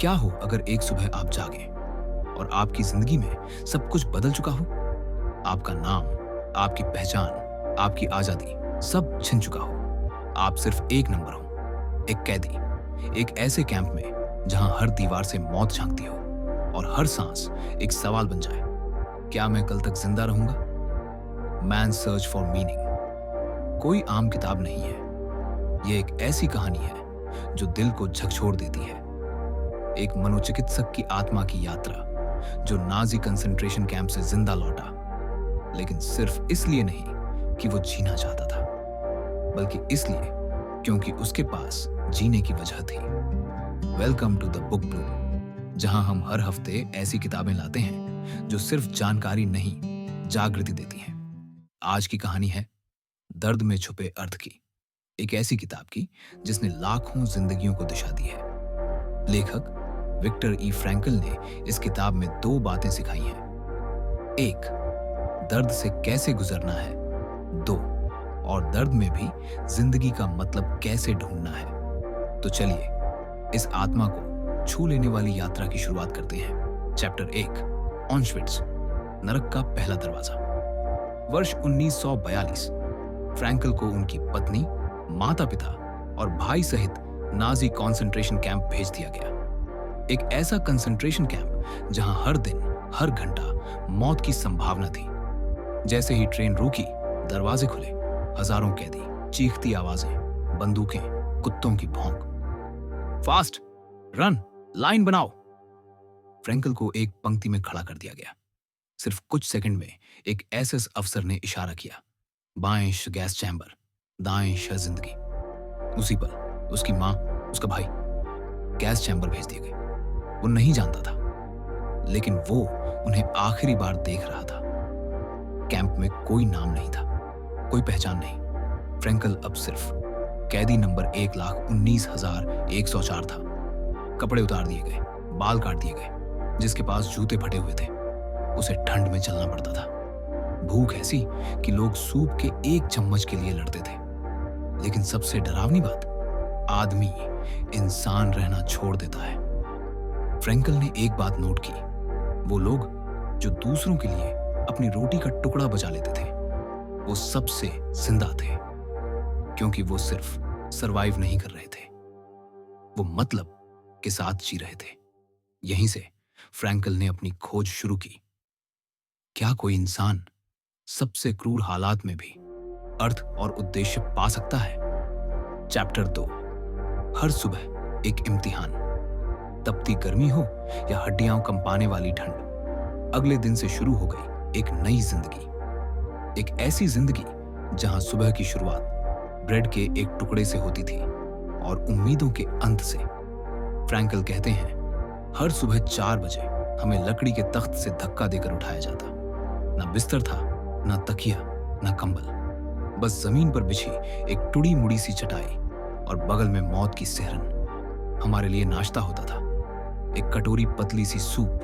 क्या हो अगर एक सुबह आप जागे और आपकी जिंदगी में सब कुछ बदल चुका हो? आपका नाम, आपकी पहचान, आपकी आजादी सब छिन चुका हो। आप सिर्फ एक नंबर हो, एक कैदी, एक ऐसे कैंप में जहां हर दीवार से मौत झांकती हो और हर सांस एक सवाल बन जाए, क्या मैं कल तक जिंदा रहूंगा? मैन सर्च फॉर मीनिंग कोई आम किताब नहीं है। यह एक ऐसी कहानी है जो दिल को झकझोर देती है। एक मनोचिकित्सक की आत्मा की यात्रा जो नाजी कंसंट्रेशन कैंप से जिंदा लौटा, लेकिन सिर्फ इसलिए नहीं कि वो जीना चाहता था, बल्कि इसलिए क्योंकि उसके पास जीने की वजह थी। Welcome to the book blue, जहां हम हर हफ्ते ऐसी किताबें लाते हैं जो सिर्फ जानकारी नहीं, जागृति देती हैं। आज की कहानी है दर्द में छुपे अर्थ की, एक ऐसी किताब की जिसने लाखों जिंदगियों को दिशा दी है। लेखक विक्टर ई फ्रैंकल ने इस किताब में 2 बातें सिखाई हैं। 1, दर्द से कैसे गुजरना है। 2, और दर्द में भी जिंदगी का मतलब कैसे ढूंढना है। तो चलिए इस आत्मा को छू लेने वाली यात्रा की शुरुआत करते हैं। चैप्टर 1, ऑशविट्ज, नरक का पहला दरवाजा। वर्ष 1942। फ्रैंकल को उनकी पत्नी, माता-पिता और भाई सहित नाजी कंसंट्रेशन कैंप भेज दिया गया। एक ऐसा कंसंट्रेशन कैंप जहां हर दिन, हर घंटा मौत की संभावना थी। जैसे ही ट्रेन रुकी, दरवाजे खुले, हजारों कैदी, चीखती आवाजें, बंदूकें, कुत्तों की भौंक। फास्ट, रन, लाइन बनाओ। फ्रैंकल को एक पंक्ति में खड़ा कर दिया गया। सिर्फ कुछ सेकंड में एक एसएस अफसर ने इशारा किया, बाएं गैस चैम्बर, दाएं जिंदगी। उसी पल उसकी मां, उसका भाई गैस चैम्बर भेज दिए गए। वो नहीं जानता था, लेकिन वो उन्हें आखिरी बार देख रहा था। कैंप में कोई नाम नहीं था, कोई पहचान नहीं। फ्रैंकल अब सिर्फ कैदी नंबर 1,19,104 था। कपड़े उतार दिए गए, बाल काट दिए गए, जिसके पास जूते फटे हुए थे उसे ठंड में चलना पड़ता था। भूख ऐसी कि लोग सूप के एक चम्मच के लिए लड़ते थे। लेकिन सबसे डरावनी बात, आदमी इंसान रहना छोड़ देता है। फ्रैंकल ने एक बात नोट की, वो लोग जो दूसरों के लिए अपनी रोटी का टुकड़ा बचा लेते थे, वो सबसे जिंदा थे, क्योंकि वो सिर्फ सरवाइव नहीं कर रहे थे, वो मतलब के साथ जी रहे थे। यहीं से फ्रैंकल ने अपनी खोज शुरू की। क्या कोई इंसान सबसे क्रूर हालात में भी अर्थ और उद्देश्य पा सकता है? चैप्टर 2, हर सुबह एक इम्तिहान। तपती गर्मी हो या हड्डियां कंपाने वाली ठंड, अगले दिन से शुरू हो गई एक नई जिंदगी। एक ऐसी जिंदगी जहां सुबह की शुरुआत ब्रेड के एक टुकड़े से होती थी और उम्मीदों के अंत से। फ्रैंकल कहते हैं, हर सुबह 4 बजे हमें लकड़ी के तख्त से धक्का देकर उठाया जाता। ना बिस्तर था, ना तकिया, ना कंबल, बस जमीन पर बिछी एक टुड़ी मुड़ी सी चटाई और बगल में मौत की सिहरन। हमारे लिए नाश्ता होता था, एक कटोरी पतली सी सूप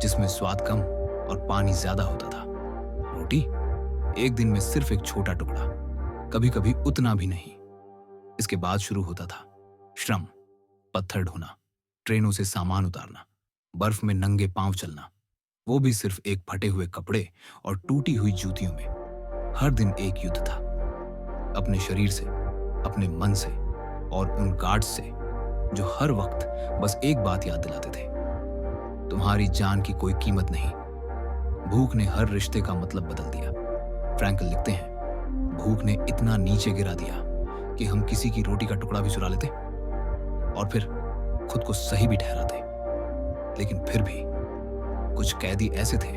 जिसमें स्वाद कम और पानी ज्यादा होता था। रोटी एक दिन में सिर्फ एक छोटा टुकड़ा, कभी कभी उतना भी नहीं। इसके बाद शुरू होता था श्रम, पत्थर ढोना, ट्रेनों से सामान उतारना, बर्फ में नंगे पांव चलना, वो भी सिर्फ एक फटे हुए कपड़े और टूटी हुई जूतियों में। हर दिन एक युद्ध था, अपने शरीर से, अपने मन से और उन गार्ड्स से जो हर वक्त बस एक बात याद दिलाते थे, तुम्हारी जान की कोई कीमत नहीं। भूख ने हर रिश्ते का मतलब बदल दिया। फ्रैंकल लिखते हैं, भूख ने इतना नीचे गिरा दिया कि हम किसी की रोटी का टुकड़ा भी चुरा लेते और फिर खुद को सही भी ठहराते। लेकिन फिर भी कुछ कैदी ऐसे थे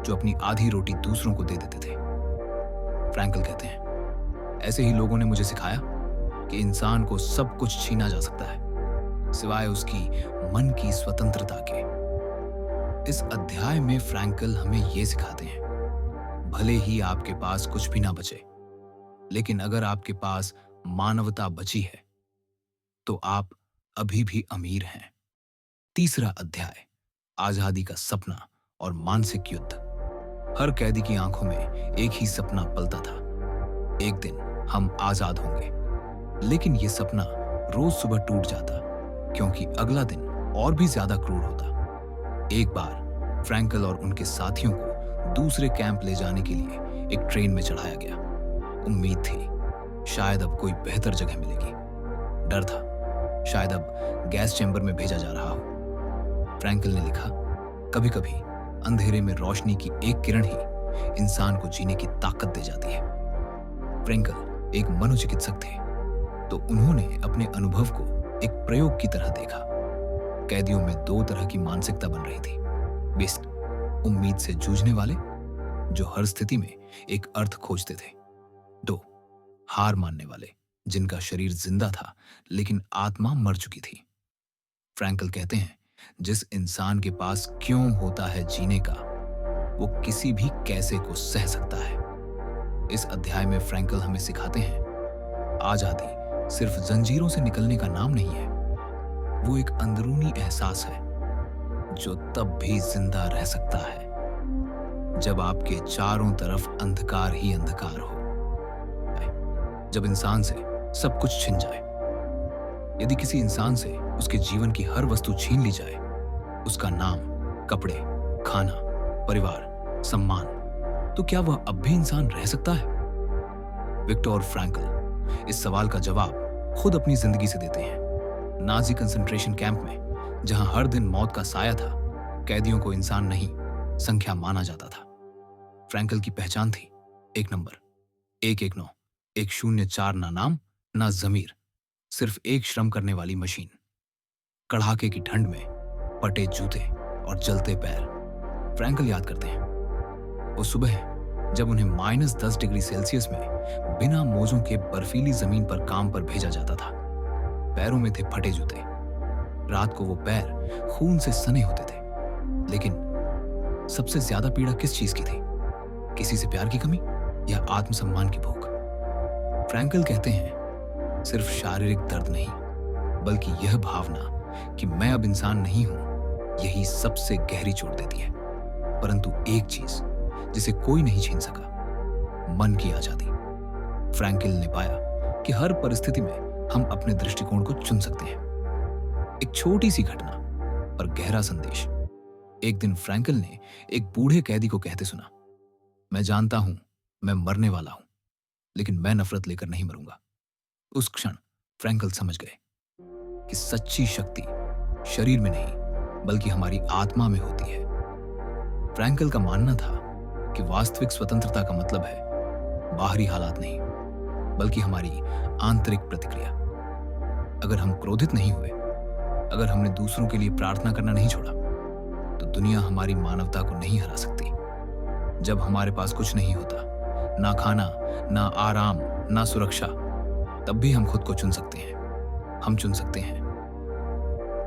जो अपनी आधी रोटी दूसरों को दे देते थे। फ्रैंकल कहते हैं, ऐसे ही लोगों ने मुझे सिखाया कि इंसान को सब कुछ छीना जा सकता है, सिवाय उसकी मन की स्वतंत्रता के। इस अध्याय में फ्रैंकल हमें यह सिखाते हैं, भले ही आपके पास कुछ भी ना बचे, लेकिन अगर आपके पास मानवता बची है तो आप अभी भी अमीर हैं। तीसरा अध्याय, आजादी का सपना और मानसिक युद्ध। हर कैदी की आंखों में एक ही सपना पलता था, एक दिन हम आजाद होंगे। लेकिन यह सपना रोज सुबह टूट जाता, क्योंकि अगला दिन और भी ज्यादा क्रूर होता। एक बार फ्रैंकल और उनके साथियों को दूसरे कैंप ले जाने के लिए एक ट्रेन में चढ़ाया गया। उम्मीद थी शायद अब कोई बेहतर जगह मिलेगी। डर था शायद अब गैस चैम्बर में भेजा जा रहा हो। फ्रैंकल ने लिखा, कभी कभी अंधेरे में रोशनी की एक किरण ही इंसान को जीने की ताकत दे जाती है। फ्रैंकल एक मनोचिकित्सक थे, तो उन्होंने अपने अनुभव को एक प्रयोग की तरह देखा। कैदियों में दो तरह की मानसिकता बन रही थी। बेस्ट, उम्मीद से जूझने वाले जो हर स्थिति में एक अर्थ खोजते थे। दो, हार मानने वाले जिनका शरीर जिंदा था लेकिन आत्मा मर चुकी थी। फ्रैंकल कहते हैं, जिस इंसान के पास क्यों होता है जीने का, वो किसी भी कैसे को सह सकता है। इस अध्याय में फ्रैंकल हमें सिखाते हैं, आजादी सिर्फ जंजीरों से निकलने का नाम नहीं है, वो एक अंदरूनी एहसास है जो तब भी जिंदा रह सकता है जब आपके चारों तरफ अंधकार ही अंधकार हो, जब इंसान से सब कुछ छिन जाए। यदि किसी इंसान से उसके जीवन की हर वस्तु छीन ली जाए, उसका नाम, कपड़े, खाना, परिवार, सम्मान, तो क्या वह अब भी इंसान रह सकता है? विक्टर फ्रैंकल इस सवाल का जवाब खुद अपनी जिंदगी से देते हैं। नाजी कंसंट्रेशन कैंप में, जहां हर दिन मौत का साया था, कैदियों को इंसान नहीं, संख्या माना जाता था। फ्रैंकल की पहचान थी एक नंबर, 119, 104, ना नाम ना जमीर, सिर्फ एक श्रम करने वाली मशीन। कड़ाके की ठंड में पटे जूते और जलते पैर। फ्रैंकल याद करते हैं वो सुबह जब उन्हें -10 डिग्री सेल्सियस में बिना मोजों के बर्फीली जमीन पर काम पर भेजा जाता था। पैरों में थे फटे जूते। रात को वो पैर खून से सने होते थे। लेकिन सबसे ज्यादा पीड़ा किस चीज की थी? किसी से प्यार की कमी या आत्मसम्मान की भूख? फ्रैंकल कहते हैं, सिर्फ शारीरिक दर्द नहीं, बल्कि यह भावना कि मैं अब इंसान नहीं हूं, यही सबसे गहरी चोट देती है। परंतु एक चीज जिसे कोई नहीं छीन सका, मन की आजादी। फ्रैंकल ने पाया कि हर परिस्थिति में हम अपने दृष्टिकोण को चुन सकते हैं। एक छोटी सी घटना पर गहरा संदेश। एक दिन फ्रैंकल ने एक बूढ़े कैदी को कहते सुना, मैं जानता हूं मैं मरने वाला हूं, लेकिन मैं नफरत लेकर नहीं मरूंगा। उस क्षण फ्रैंकल समझ गए कि सच्ची शक्ति शरीर में नहीं, बल्कि हमारी आत्मा में होती है। फ्रैंकल का मानना था कि वास्तविक स्वतंत्रता का मतलब है बाहरी हालात नहीं, बल्कि हमारी आंतरिक प्रतिक्रिया। अगर हम क्रोधित नहीं हुए, अगर हमने दूसरों के लिए प्रार्थना करना नहीं छोड़ा, तो दुनिया हमारी मानवता को नहीं हरा सकती। जब हमारे पास कुछ नहीं होता, ना खाना, ना आराम, ना सुरक्षा, तब भी हम खुद को चुन सकते हैं। हम चुन सकते हैं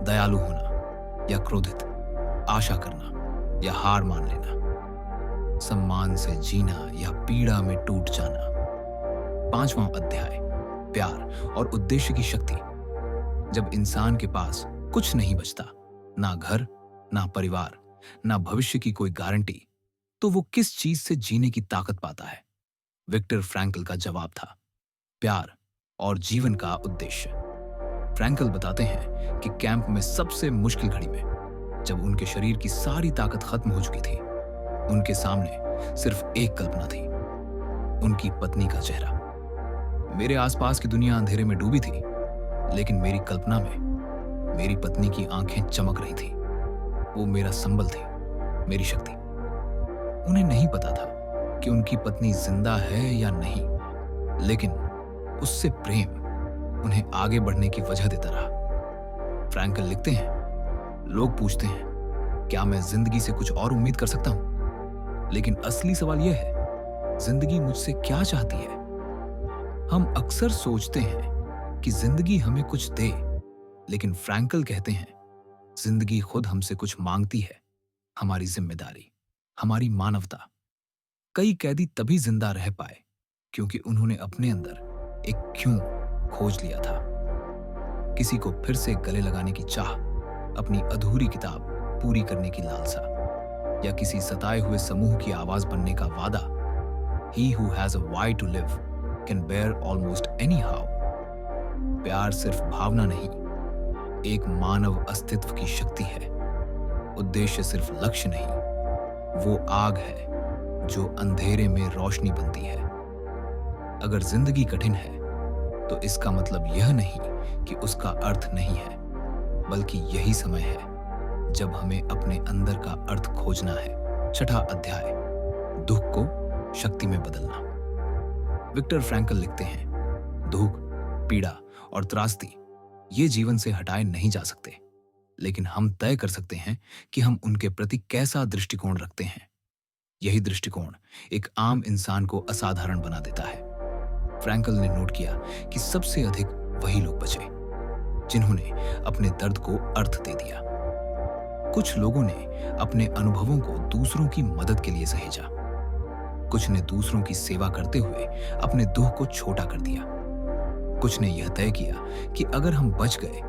दयालु होना या क्रोधित, आशा करना या हार मान लेना, सम्मान से जीना या पीड़ा में टूट जाना। 5वां अध्याय, प्यार और उद्देश्य की शक्ति। जब इंसान के पास कुछ नहीं बचता, ना घर, ना परिवार, ना भविष्य की कोई गारंटी, तो वो किस चीज से जीने की ताकत पाता है? विक्टर फ्रैंकल का जवाब था प्यार और जीवन का उद्देश्य। फ्रैंकल बताते हैं कि कैंप में सबसे मुश्किल घड़ी में, जब उनके शरीर की सारी ताकत खत्म हो चुकी थी, उनके सामने सिर्फ एक कल्पना थी, उनकी पत्नी का चेहरा। मेरे आसपास की दुनिया अंधेरे में डूबी थी, लेकिन मेरी कल्पना में मेरी पत्नी की आंखें चमक रही थी। वो मेरा संबल थी, मेरी शक्ति। उन्हें नहीं पता था कि उनकी पत्नी जिंदा है या नहीं, लेकिन उससे प्रेम उन्हें आगे बढ़ने की वजह देता रहा। फ्रैंकल लिखते हैं, लोग पूछते हैं क्या मैं जिंदगी से कुछ और उम्मीद कर सकता हूं? लेकिन असली सवाल यह है, जिंदगी मुझसे क्या चाहती है? हम अक्सर सोचते हैं कि जिंदगी हमें कुछ दे, लेकिन फ्रैंकल कहते हैं जिंदगी खुद हमसे कुछ मांगती है, हमारी जिम्मेदारी, हमारी मानवता। कई कैदी तभी जिंदा रह पाए क्योंकि उन्होंने अपने अंदर एक क्यों खोज लिया था। किसी को फिर से गले लगाने की चाह, अपनी अधूरी किताब पूरी करने की लालसा, या किसी सताए हुए समूह की आवाज बनने का वादा। He who has a why to live can bear almost anyhow। प्यार सिर्फ भावना नहीं, एक मानव अस्तित्व की शक्ति है। उद्देश्य सिर्फ लक्ष्य नहीं, वो आग है जो अंधेरे में रोशनी बनती है। अगर जिंदगी कठिन है तो इसका मतलब यह नहीं कि उसका अर्थ नहीं है, बल्कि यही समय है जब हमें अपने अंदर का अर्थ खोजना है। छठा अध्याय, दुख को शक्ति में बदलना। विक्टर फ्रैंकल लिखते हैं, दुख, पीड़ा और त्रासदी ये जीवन से हटाए नहीं जा सकते, लेकिन हम तय कर सकते हैं कि हम उनके प्रति कैसा दृष्टिकोण रखते हैं। यही दृष्टिकोण एक आम इंसान को असाधारण बना देता है। फ्रैंकल ने नोट किया कि सबसे अधिक वही लोग बचे जिन्होंने अपने दर्द को अर्थ दे दिया। कुछ लोगों ने अपने अनुभवों को दूसरों की मदद के लिए सहेजा, कुछ ने दूसरों की सेवा करते हुए अपने दुख को छोटा कर दिया, कुछ ने यह तय किया कि अगर हम बच गए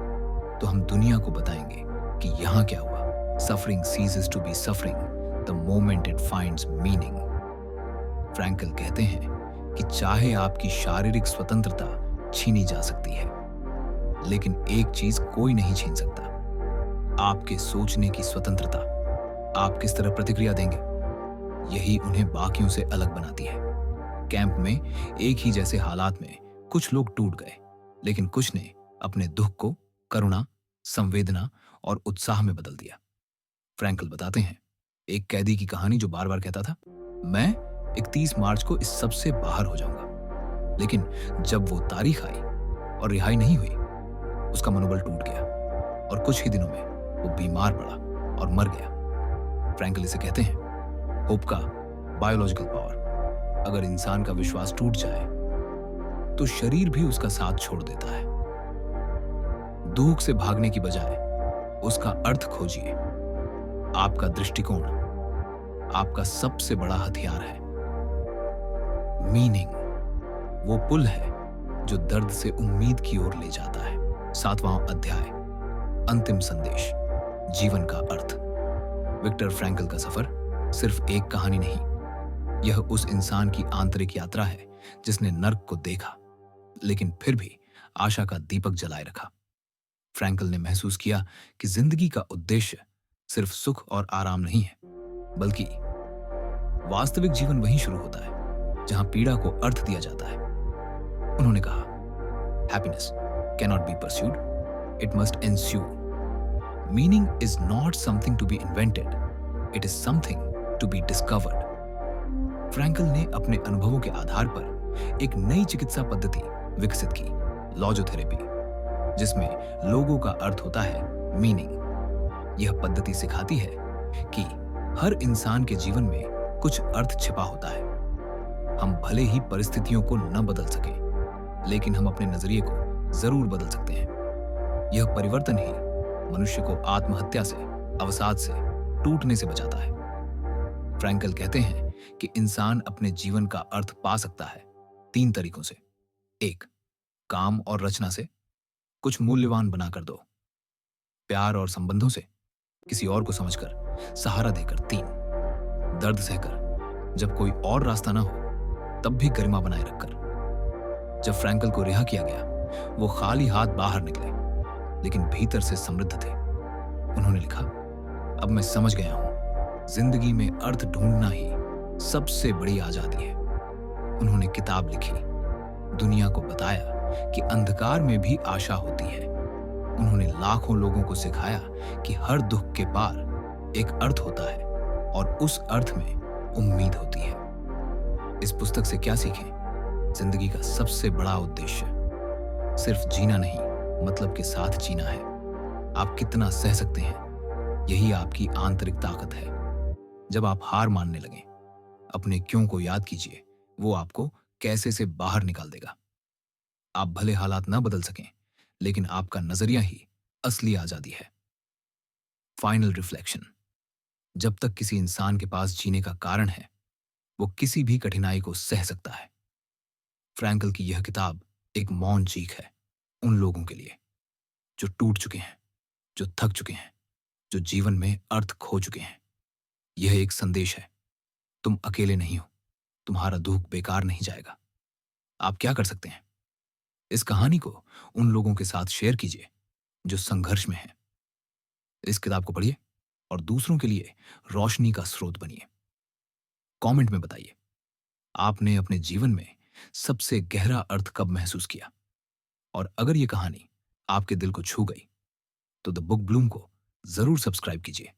तो हम दुनिया को बताएंगे कि यहां क्या हुआ। Suffering ceases to be suffering the moment it finds meaning। Frankl कहते हैं कि चाहे आपकी शारीरिक स्वतंत्रता छीनी जा सकती है, लेकिन एक चीज कोई नहीं छीन सकता, आपके सोचने की स्वतंत्रता। आप किस तरह प्रतिक्रिया देंगे, यही उन्हें बाकियों से अलग बनाती है। कैंप में एक ही जैसे हालात में कुछ लोग टूट गए, लेकिन कुछ ने अपने दुख को करुणा, संवेदना और उत्साह में बदल दिया। फ्रैंकल बताते हैं, एक कैदी की कहानी जो बार बार कहता था, मैं 31 मार्च को इस सब से बाहर हो जाऊंगा, लेकिन जब वो तारीख आई और रिहाई नहीं हुई, उसका मनोबल टूट गया और कुछ ही दिनों में वो बीमार पड़ा और मर गया। फ्रैंकल इसे कहते हैं, होप का बायोलॉजिकल पावर। अगर इंसान का विश्वास टूट जाए तो शरीर भी उसका साथ छोड़ देता है। दुख से भागने की बजाय उसका अर्थ खोजिए। आपका दृष्टिकोण आपका सबसे बड़ा हथियार है। मीनिंग वो पुल है जो दर्द से उम्मीद की ओर ले जाता है। सातवां अध्याय, अंतिम संदेश, जीवन का अर्थ। विक्टर फ्रैंकल का सफर सिर्फ एक कहानी नहीं, यह उस इंसान की आंतरिक यात्रा है जिसने नर्क को देखा, लेकिन फिर भी आशा का दीपक जलाए रखा। फ्रैंकल ने महसूस किया कि जिंदगी का उद्देश्य सिर्फ सुख और आराम नहीं है, बल्कि वास्तविक जीवन वहीं शुरू होता है जहां पीड़ा को अर्थ दिया जाता है। उन्होंने कहा, happiness cannot be pursued, it must ensue. Meaning is not something to be invented, it is something to be discovered. Frankl ने अपने अनुभवों के आधार पर एक नई चिकित्सा पद्धति विकसित की, लॉजोथेरेपी, जिसमें लोगों का अर्थ होता है मीनिंग। यह पद्धति सिखाती है कि हर इंसान के जीवन में कुछ अर्थ छिपा होता है। हम भले ही परिस्थितियों को न बदल सकें, लेकिन हम अपने नजरिए को जरूर बदल सकते हैं। यह परिवर्तन ही मनुष्य को आत्महत्या से, अवसाद से, टूटने से बचाता है। फ्रैंकल कहते हैं कि इंसान अपने जीवन का अर्थ पा सकता है 3 तरीकों से। 1, काम और रचना से, कुछ मूल्यवान बनाकर दो। प्यार और संबंधों से, किसी और को समझकर, सहारा देकर। 3, दर्द सहकर, जब कोई और रास्ता ना हो तब भी गरिमा बनाए रखकर। जब फ्रैंकल को रिहा किया गया, वो खाली हाथ बाहर निकले, लेकिन भीतर से समृद्ध थे। उन्होंने लिखा, अब मैं समझ गया हूं, जिंदगी में अर्थ ढूंढना ही सबसे बड़ी आजादी है। उन्होंने किताब लिखी, दुनिया को बताया कि अंधकार में भी आशा होती है। उन्होंने लाखों लोगों को सिखाया कि हर दुख के पार एक अर्थ होता है और उस अर्थ में उम्मीद होती है। इस पुस्तक से क्या सीखें? जिंदगी का सबसे बड़ा उद्देश्य सिर्फ जीना नहीं, मतलब के साथ जीना है। आप कितना सह सकते हैं, यही आपकी आंतरिक ताकत है। जब आप हार मानने लगें, अपने क्यों को याद कीजिए, वो आपको कैसे से बाहर निकाल देगा। आप भले हालात ना बदल सकें, लेकिन आपका नजरिया ही असली आजादी है। फाइनल रिफ्लेक्शन, जब तक किसी इंसान के पास जीने का कारण है, वो किसी भी कठिनाई को सह सकता है। फ्रैंकल की यह किताब एक मौन चीख है उन लोगों के लिए जो टूट चुके हैं, जो थक चुके हैं, जो जीवन में अर्थ खो चुके हैं। यह एक संदेश है, तुम अकेले नहीं हो, तुम्हारा दुख बेकार नहीं जाएगा। आप क्या कर सकते हैं? इस कहानी को उन लोगों के साथ शेयर कीजिए जो संघर्ष में है। इस किताब को पढ़िए और दूसरों के लिए रोशनी का स्रोत बनिए। कमेंट में बताइए, आपने अपने जीवन में सबसे गहरा अर्थ कब महसूस किया? और अगर ये कहानी आपके दिल को छू गई, तो द बुक ब्लूम को जरूर सब्सक्राइब कीजिए।